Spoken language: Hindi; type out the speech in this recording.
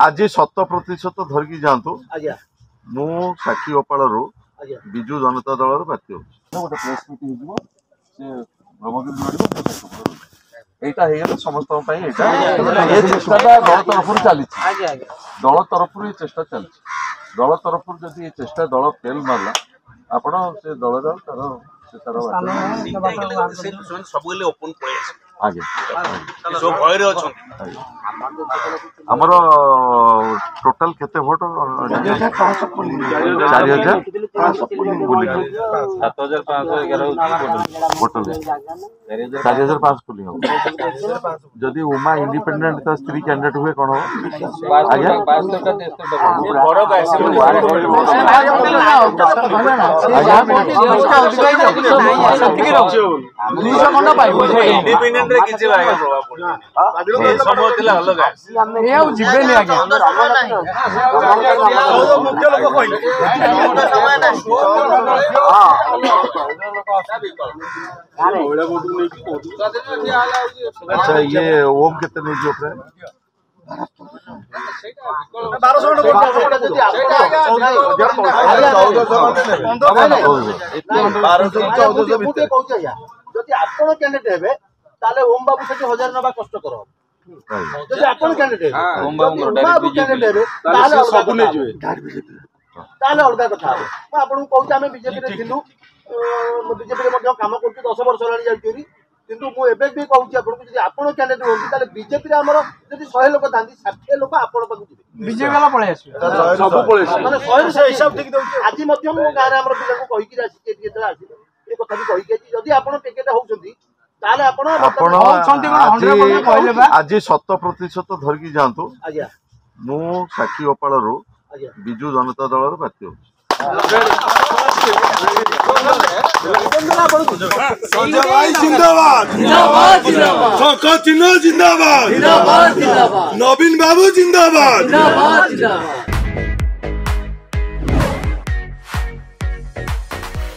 आज 100% धरिकी जातु मु साक्षी गोपाल विजु जनता दल प्रार्थी गोटे प्रेस मीट हो समस्त दल तरफ चली दल तरफ चेष्टा चलती दल तरफ जदि चेष्टा दल फेल मारला आपण से दल आमर टोटाल केते भोट 4511 पुलिंग जदि उमा इंडिपेंडेंट तो स्त्री कैंडिडेट हुए कौन हो अच्छा ये ओम कितने नहीं जो प्राय 1200 कैंडिडेट हे ताले ओम बाबू से 1000 नबा कष्ट करो जदि आपण कैंडिडेट ओम बाबू कैंडिडेट ताले सब नै जवे ताले अलगा कथा मैं आपन कहू हम बीजेपी रे थिलु बीजेपी रे मध्य काम करती 10 वर्ष लानी जाउची किंतु मु एबे भी कहू आपन जदि आपण कैंडिडेट होती ताले बीजेपी रे हमर जदि 100 लोक थांती 60 लोक आपण पाखु जिवे बीजेपी वाला पळे आसी सब पळे आसी माने 100 से हिसाब ठीक दउची आज मध्य मु गां रे हमर पिला को कहि कि आसी के जेतला आसी ए कथा भी कहि कि जदि आपण टिकेट होउछंती आज 100% धरिकी जातु मु साक्षी गोपाल विजु जनता दल प्रार्थी हो जिंदाबाद नवीन बाबू जिंदाबाद।